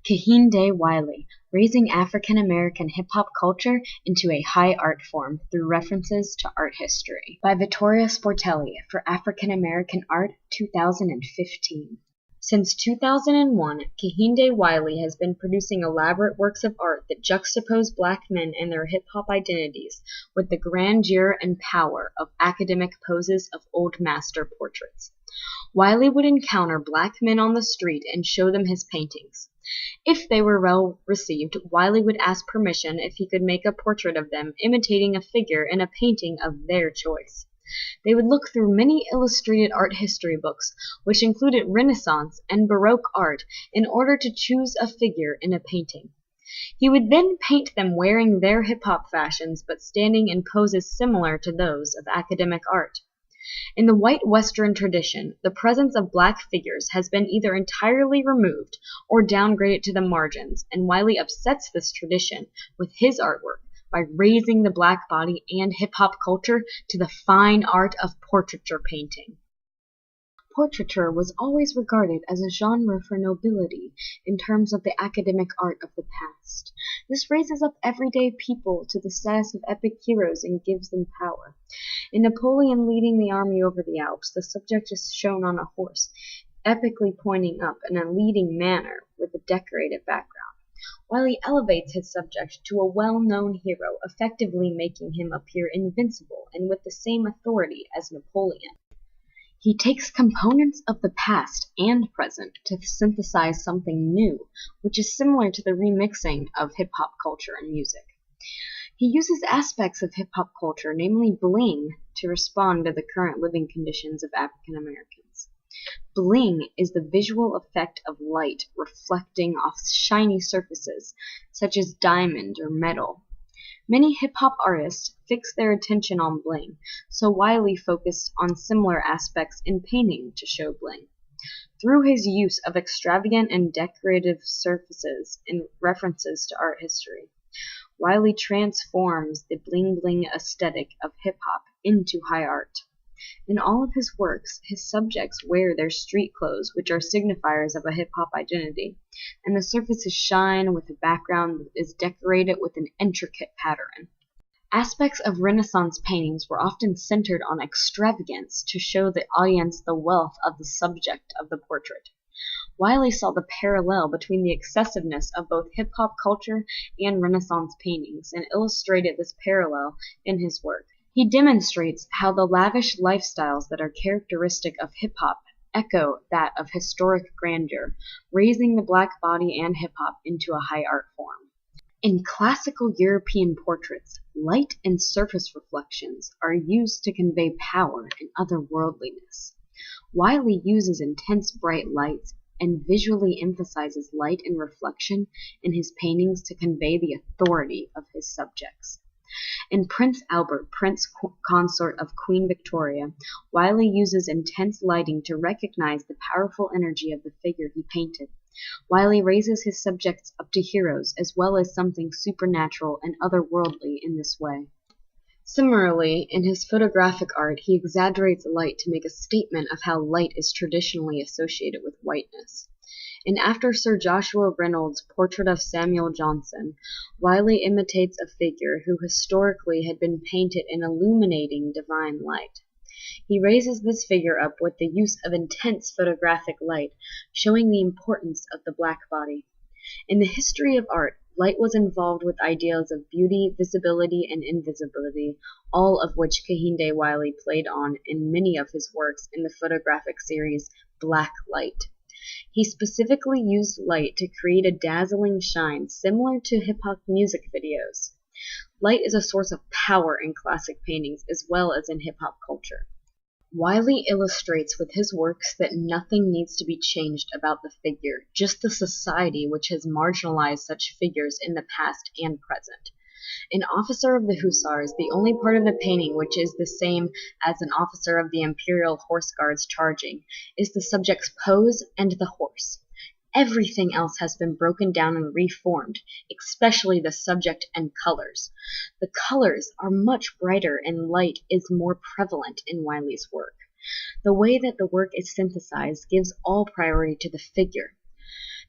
Kehinde Wiley, raising African American hip-hop culture into a high art form through references to art history. By Vittoria Sportelli for African American Art, 2015. Since 2001, Kehinde Wiley has been producing elaborate works of art that juxtapose black men and their hip-hop identities with the grandeur and power of academic poses of old master portraits. Wiley would encounter black men on the street and show them his paintings. If they were well received, Wiley would ask permission if he could make a portrait of them imitating a figure in a painting of their choice. They would look through many illustrated art history books, which included Renaissance and Baroque art, in order to choose a figure in a painting. He would then paint them wearing their hip-hop fashions but standing in poses similar to those of academic art. In the white Western tradition, the presence of black figures has been either entirely removed or downgraded to the margins, and Wiley upsets this tradition with his artwork by raising the black body and hip-hop culture to the fine art of portraiture painting. Portraiture was always regarded as a genre for nobility in terms of the academic art of the past. This raises up everyday people to the status of epic heroes and gives them power. In Napoleon leading the army over the Alps, the subject is shown on a horse, epically pointing up in a leading manner with a decorated background. Wiley elevates his subject to a well-known hero, effectively making him appear invincible and with the same authority as Napoleon. He takes components of the past and present to synthesize something new, which is similar to the remixing of hip-hop culture and music. He uses aspects of hip-hop culture, namely bling, to respond to the current living conditions of African Americans. Bling is the visual effect of light reflecting off shiny surfaces, such as diamond or metal. Many hip-hop artists fix their attention on bling, so Wiley focused on similar aspects in painting to show bling. Through his use of extravagant and decorative surfaces in references to art history, Wiley transforms the bling-bling aesthetic of hip-hop into high art. In all of his works, his subjects wear their street clothes, which are signifiers of a hip-hop identity, and the surfaces shine with a background that is decorated with an intricate pattern. Aspects of Renaissance paintings were often centered on extravagance to show the audience the wealth of the subject of the portrait. Wiley saw the parallel between the excessiveness of both hip-hop culture and Renaissance paintings and illustrated this parallel in his work. He demonstrates how the lavish lifestyles that are characteristic of hip-hop echo that of historic grandeur, raising the black body and hip-hop into a high art form. In classical European portraits, light and surface reflections are used to convey power and otherworldliness. Wiley uses intense bright lights and visually emphasizes light and reflection in his paintings to convey the authority of his subjects. In Prince Albert, Prince Consort of Queen Victoria, Wiley uses intense lighting to recognize the powerful energy of the figure he painted. Wiley raises his subjects up to heroes as well as something supernatural and otherworldly in this way. Similarly, in his photographic art, he exaggerates light to make a statement of how light is traditionally associated with whiteness. In After Sir Joshua Reynolds' Portrait of Samuel Johnson, Wiley imitates a figure who historically had been painted in illuminating divine light. He raises this figure up with the use of intense photographic light, showing the importance of the black body. In the history of art, light was involved with ideas of beauty, visibility, and invisibility, all of which Kehinde Wiley played on in many of his works in the photographic series Black Light. He specifically used light to create a dazzling shine similar to hip-hop music videos. Light is a source of power in classic paintings as well as in hip-hop culture. Wiley illustrates with his works that nothing needs to be changed about the figure, just the society which has marginalized such figures in the past and present. An officer of the Hussars, the only part of the painting which is the same as an officer of the Imperial Horse Guards charging, is the subject's pose and the horse. Everything else has been broken down and reformed, especially the subject and colors. The colors are much brighter and light is more prevalent in Wiley's work. The way that the work is synthesized gives all priority to the figure.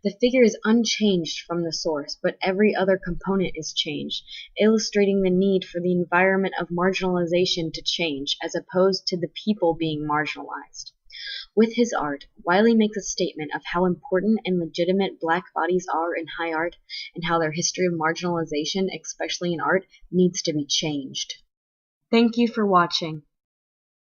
The figure is unchanged from the source, but every other component is changed, illustrating the need for the environment of marginalization to change, as opposed to the people being marginalized. With his art, Wiley makes a statement of how important and legitimate Black bodies are in high art, and how their history of marginalization, especially in art, needs to be changed. Thank you for watching.